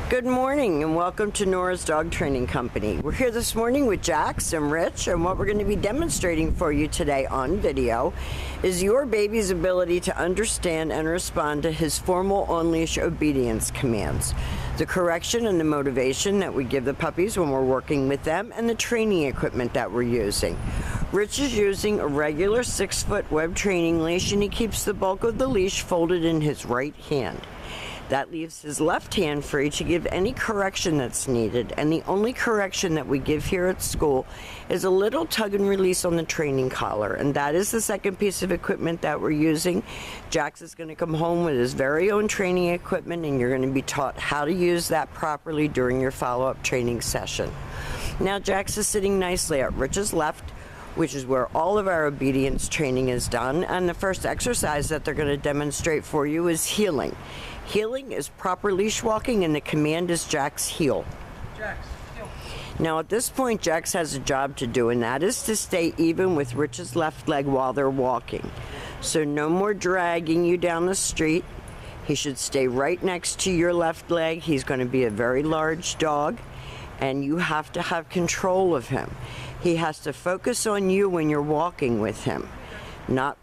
Good morning and welcome to Nora's Dog Training Company. We're here this morning with Jax and Rich, and what we're going to be demonstrating for you today on video is your baby's ability to understand and respond to his formal on-leash obedience commands, the correction and the motivation that we give the puppies when we're working with them, and the training equipment that we're using. Rich is using a regular 6-foot web training leash, and he keeps the bulk of the leash folded in his right hand. That leaves his left hand free to give any correction that's needed, and the only correction that we give here at school is a little tug and release on the training collar, and that is the second piece of equipment that we're using. Jax is going to come home with his very own training equipment, and you're going to be taught how to use that properly during your follow-up training session. Now Jax is sitting nicely at Rich's left, which is where all of our obedience training is done, and the first exercise that they're going to demonstrate for you is heeling. Heeling is proper leash walking, and the command is Jax heel. Jax, heel. Now at this point, Jax has a job to do, and that is to stay even with Rich's left leg while they're walking. So no more dragging you down the street. He should stay right next to your left leg. He's going to be a very large dog, and you have to have control of him. He has to focus on you when you're walking with him, not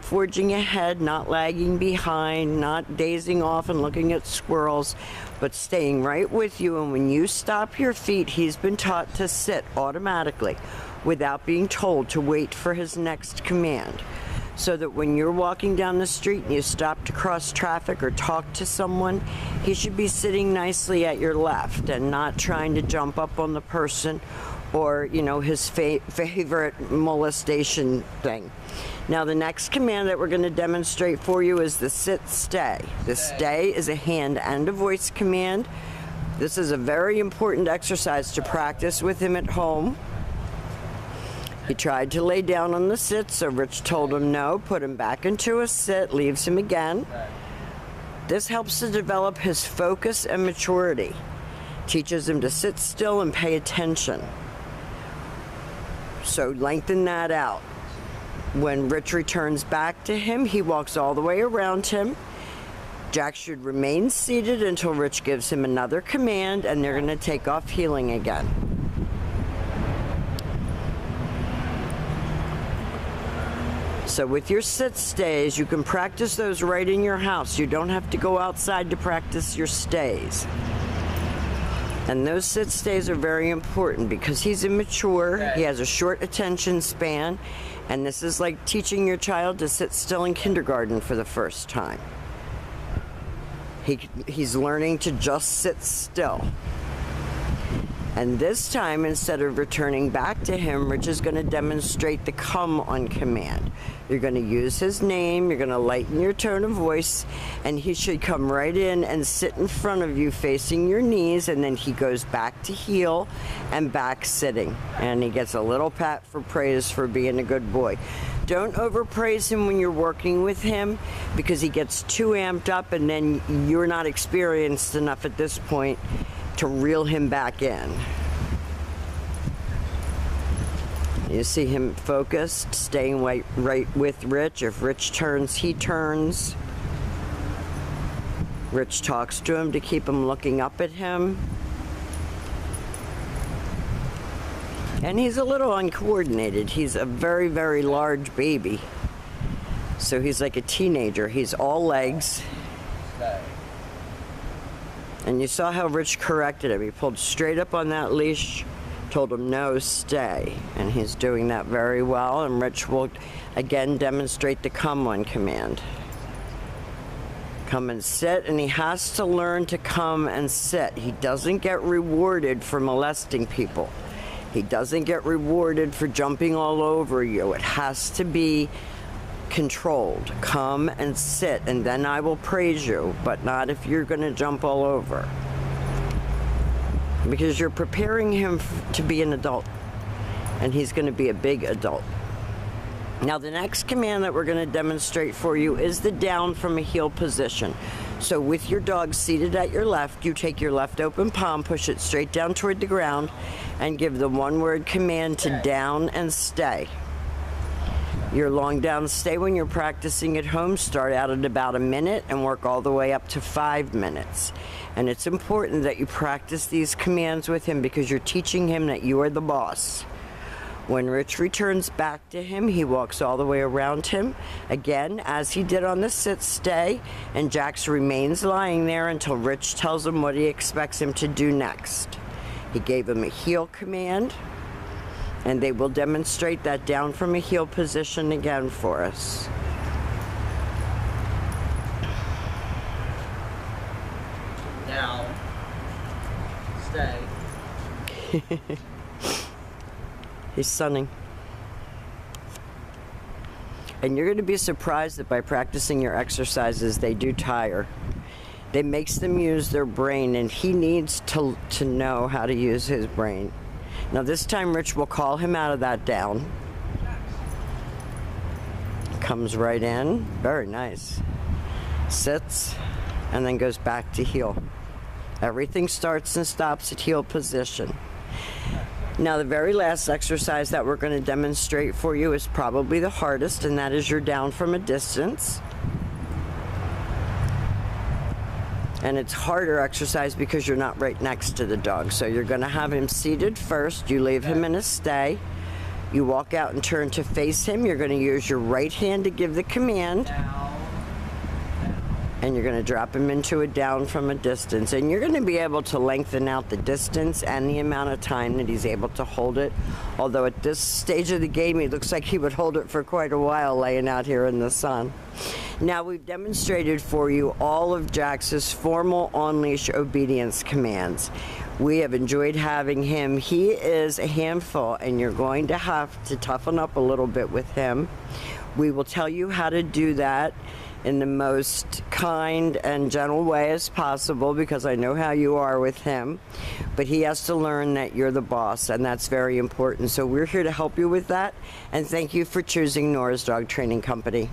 forging ahead, not lagging behind, not dazing off and looking at squirrels, but staying right with you. And when you stop your feet, he's been taught to sit automatically without being told to wait for his next command. So that when you're walking down the street and you stop to cross traffic or talk to someone, he should be sitting nicely at your left and not trying to jump up on the person or, you know, his favorite molestation thing. Now the next command that we're going to demonstrate for you is the sit-stay. The stay is a hand and a voice command. This is a very important exercise to practice with him at home. He tried to lay down on the sit, so Rich told him no, put him back into a sit, leaves him again. This helps to develop his focus and maturity. Teaches him to sit still and pay attention. So lengthen that out. When Rich returns back to him, he walks all the way around him. Jax should remain seated until Rich gives him another command, and they're going to take off heeling again. So with your sit stays, you can practice those right in your house. You don't have to go outside to practice your stays. And those sit stays are very important because he's immature, he has a short attention span, and this is like teaching your child to sit still in kindergarten for the first time. He's learning to just sit still. And this time, instead of returning back to him, Rich is going to demonstrate the come on command. You're going to use his name, you're going to lighten your tone of voice, and he should come right in and sit in front of you facing your knees, and then he goes back to heel and back sitting. And he gets a little pat for praise for being a good boy. Don't overpraise him when you're working with him because he gets too amped up, and then you're not experienced enough at this point to reel him back in. You see him focused, staying right with Rich. If Rich turns, he turns. Rich talks to him to keep him looking up at him. And he's a little uncoordinated. He's a very, very large baby. So he's like a teenager. He's all legs. And you saw how Rich corrected him. He pulled straight up on that leash, told him no, stay. And he's doing that very well. And Rich will again demonstrate the come on command. Come and sit, and he has to learn to come and sit. He doesn't get rewarded for molesting people. He doesn't get rewarded for jumping all over you. It has to be controlled. Come and sit, and then I will praise you, but not if you're going to jump all over. Because you're preparing him to be an adult, and he's going to be a big adult. Now the next command that we're going to demonstrate for you is the down from a heel position. So with your dog seated at your left, you take your left open palm, push it straight down toward the ground, and give the one-word command to down and stay. Your long down stay when you're practicing at home, start out at about a minute and work all the way up to 5 minutes. And it's important that you practice these commands with him because you're teaching him that you are the boss. When Rich returns back to him, he walks all the way around him, again, as he did on the sit-stay, and Jax remains lying there until Rich tells him what he expects him to do next. He gave him a heel command, and they will demonstrate that down from a heel position again for us. Down. Stay. He's sunning. And you're going to be surprised that by practicing your exercises, they do tire. It makes them use their brain, and he needs to know how to use his brain. Now this time Rich will call him out of that down. Comes right in. Very nice. Sits, and then goes back to heel. Everything starts and stops at heel position. Now the very last exercise that we're going to demonstrate for you is probably the hardest, and that is your down from a distance. And it's harder exercise because you're not right next to the dog. So you're going to have him seated first. You leave him in a stay. You walk out and turn to face him. You're going to use your right hand to give the command. And you're going to drop him into a down from a distance. And you're going to be able to lengthen out the distance and the amount of time that he's able to hold it. Although at this stage of the game, he looks like he would hold it for quite a while laying out here in the sun. Now, we've demonstrated for you all of Jax's formal on-leash obedience commands. We have enjoyed having him. He is a handful, and you're going to have to toughen up a little bit with him. We will tell you how to do that in the most kind and gentle way as possible, because I know how you are with him. But he has to learn that you're the boss, and that's very important. So we're here to help you with that, and thank you for choosing Nora's Dog Training Company.